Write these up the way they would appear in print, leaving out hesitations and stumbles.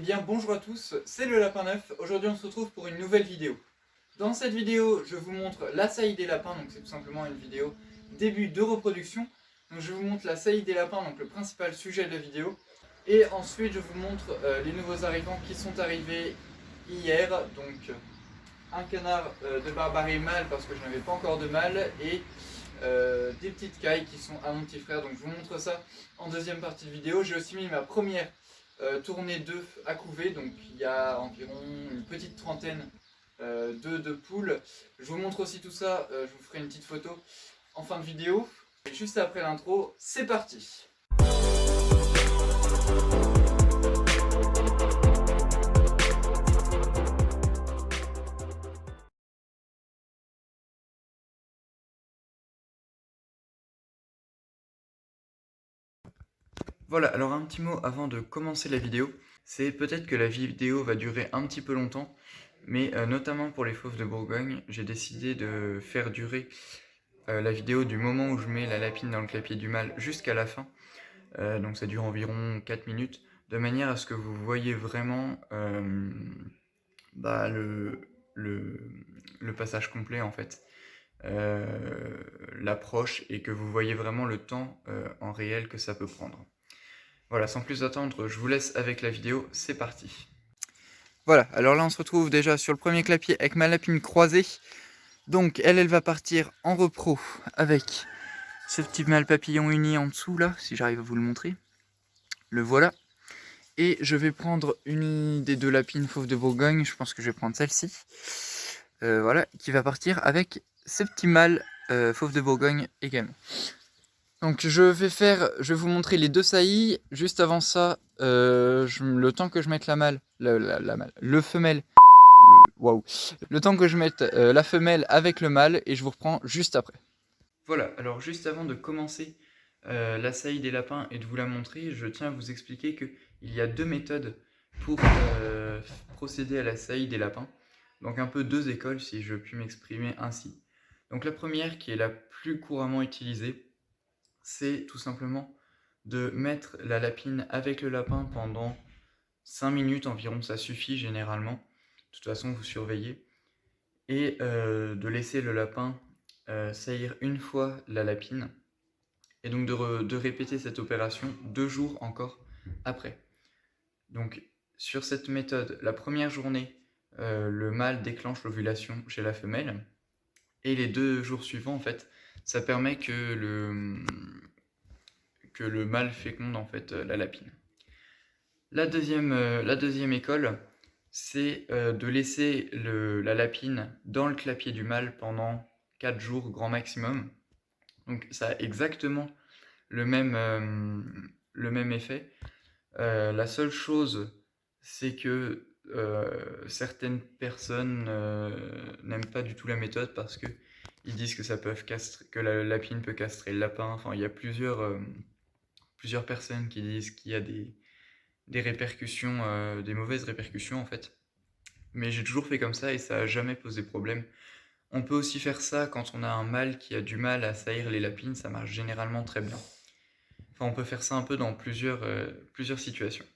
Eh bien bonjour à tous, c'est le Lapin Neuf. Aujourd'hui on se retrouve pour une nouvelle vidéo. Dans cette vidéo je vous montre la saillie des lapins, donc c'est tout simplement une vidéo début de reproduction. Donc je vous montre la saillie des lapins, donc le principal sujet de la vidéo. Et ensuite je vous montre les nouveaux arrivants qui sont arrivés hier. Donc un canard de Barbarie mâle parce que je n'avais pas encore de mâle et des petites cailles qui sont à mon petit frère. Donc je vous montre ça en deuxième partie de vidéo. J'ai aussi mis ma première tournée d'œufs à couver, donc il y a environ une petite trentaine d'œufs de poules. Je vous montre aussi tout ça, je vous ferai une petite photo en fin de vidéo. Et juste après l'intro, c'est parti. Voilà, alors un petit mot avant de commencer la vidéo, c'est peut-être que la vidéo va durer un petit peu longtemps, mais notamment pour les fauves de Bourgogne, j'ai décidé de faire durer la vidéo du moment où je mets la lapine dans le clapier du mâle jusqu'à la fin, donc ça dure environ 4 minutes, de manière à ce que vous voyez vraiment le passage complet en fait, l'approche, et que vous voyez vraiment le temps en réel que ça peut prendre. Voilà, sans plus attendre, je vous laisse avec la vidéo, c'est parti. Voilà, alors là on se retrouve déjà sur le premier clapier avec ma lapine croisée. Donc elle va partir en repro avec ce petit mâle papillon uni en dessous là, si j'arrive à vous le montrer. Le voilà. Et je vais prendre une des deux lapines fauves de Bourgogne, je pense que je vais prendre celle-ci. Voilà, qui va partir avec ce petit mâle fauve de Bourgogne également. Donc je vais vous montrer les deux saillies. Juste avant ça, le temps que je mette le femelle, waouh, le temps que je mette la femelle avec le mâle, et je vous reprends juste après. Voilà, alors juste avant de commencer la saillie des lapins et de vous la montrer, je tiens à vous expliquer qu'il y a deux méthodes pour procéder à la saillie des lapins. Donc un peu deux écoles, si je puis m'exprimer ainsi. Donc la première, qui est la plus couramment utilisée, c'est tout simplement de mettre la lapine avec le lapin pendant 5 minutes environ, ça suffit généralement. De toute façon, vous surveillez. Et de laisser le lapin saillir une fois la lapine. Et donc de répéter cette opération 2 jours encore après. Donc sur cette méthode, la première journée, le mâle déclenche l'ovulation chez la femelle. Et les 2 jours suivants, en fait, ça permet que le mâle féconde en fait la lapine. La deuxième école, c'est de laisser la lapine dans le clapier du mâle pendant 4 jours grand maximum. Donc ça a exactement le même effet. La seule chose, c'est que certaines personnes n'aiment pas du tout la méthode parce que ils disent que la lapine peut castrer le lapin. Enfin, il y a plusieurs personnes qui disent qu'il y a des répercussions, des mauvaises répercussions en fait. Mais j'ai toujours fait comme ça et ça n'a jamais posé problème. On peut aussi faire ça quand on a un mâle qui a du mal à saillir les lapines, ça marche généralement très bien. Enfin, on peut faire ça un peu dans plusieurs situations.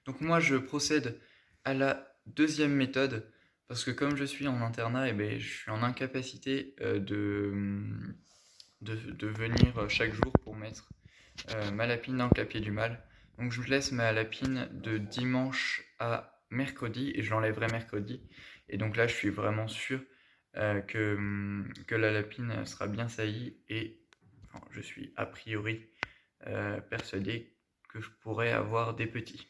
Donc moi, je procède à la deuxième méthode, parce que comme je suis en internat, je suis en incapacité de venir chaque jour pour mettre ma lapine dans le clapier du mâle. Donc je laisse ma lapine de dimanche à mercredi, et je l'enlèverai mercredi. Et donc là, je suis vraiment sûr que la lapine sera bien saillie, et enfin, je suis a priori persuadé que je pourrais avoir des petits.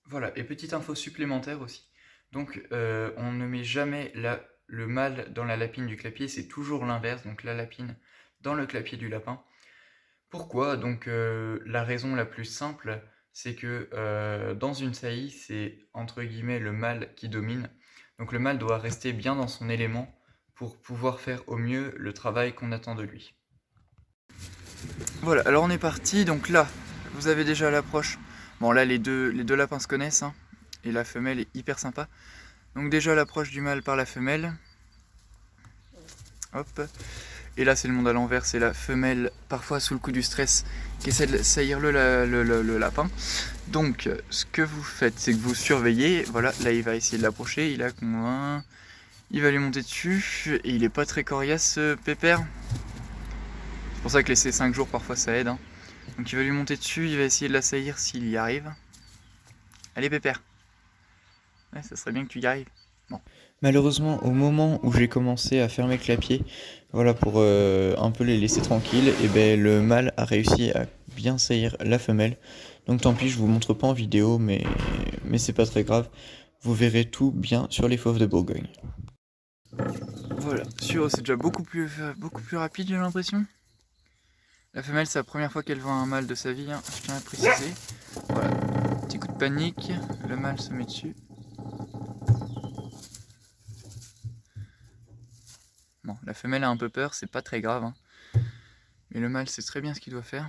Voilà, et petite info supplémentaire aussi. Donc on ne met jamais le mâle dans la lapine du clapier, c'est toujours l'inverse, donc la lapine dans le clapier du lapin. Pourquoi? Donc la raison la plus simple, c'est que dans une saillie, c'est entre guillemets le mâle qui domine. Donc le mâle doit rester bien dans son élément pour pouvoir faire au mieux le travail qu'on attend de lui. Voilà, alors on est parti. Donc là, vous avez déjà l'approche. Bon, là les deux lapins se connaissent, hein, et la femelle est hyper sympa. Donc déjà l'approche du mâle par la femelle. Hop. Et là c'est le monde à l'envers, c'est la femelle, parfois sous le coup du stress, qui essaie de saillir le lapin. Donc ce que vous faites, c'est que vous surveillez, voilà, là il va essayer de l'approcher, il a convaincu, il va lui monter dessus, et il est pas très coriace ce pépère. C'est pour ça que laisser 5 jours parfois ça aide. Hein. Donc il va lui monter dessus, il va essayer de l'assaillir s'il y arrive. Allez pépère. Ouais, ça serait bien que tu y arrives. Bon. Malheureusement, au moment où j'ai commencé à fermer le clapier, voilà, pour un peu les laisser tranquilles, et ben le mâle a réussi à bien saillir la femelle. Donc tant pis, je vous montre pas en vidéo, mais c'est pas très grave. Vous verrez tout bien sur les fauves de Bourgogne. Voilà, c'est déjà beaucoup plus rapide, j'ai l'impression. La femelle, c'est la première fois qu'elle voit un mâle de sa vie, hein, je tiens à préciser. Voilà, petit coup de panique, le mâle se met dessus. Bon, la femelle a un peu peur, c'est pas très grave, hein. Mais le mâle sait très bien ce qu'il doit faire.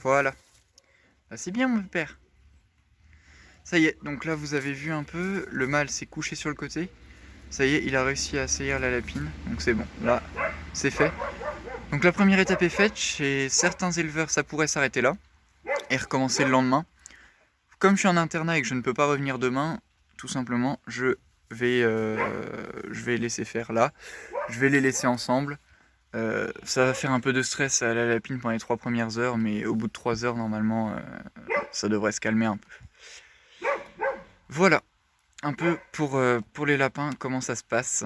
Voilà. Ah, c'est bien mon père. Ça y est, donc là vous avez vu un peu, le mâle s'est couché sur le côté. Ça y est, il a réussi à saillir la lapine, donc c'est bon, là c'est fait. Donc la première étape est faite, chez certains éleveurs ça pourrait s'arrêter là, et recommencer le lendemain. Comme je suis en internat et que je ne peux pas revenir demain, tout simplement, je vais laisser faire là. Je vais les laisser ensemble. Ça va faire un peu de stress à la lapine pendant les 3 premières heures, mais au bout de 3 heures, normalement, ça devrait se calmer un peu. Voilà, un peu pour les lapins, comment ça se passe.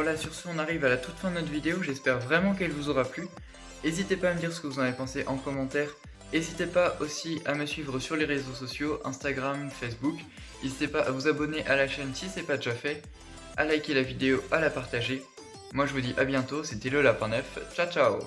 voilà, sur ce on arrive à la toute fin de notre vidéo, j'espère vraiment qu'elle vous aura plu. N'hésitez pas à me dire ce que vous en avez pensé en commentaire. N'hésitez pas aussi à me suivre sur les réseaux sociaux, Instagram, Facebook. N'hésitez pas à vous abonner à la chaîne si ce n'est pas déjà fait, à liker la vidéo, à la partager. Moi je vous dis à bientôt, c'était le Lapin Neuf, ciao ciao.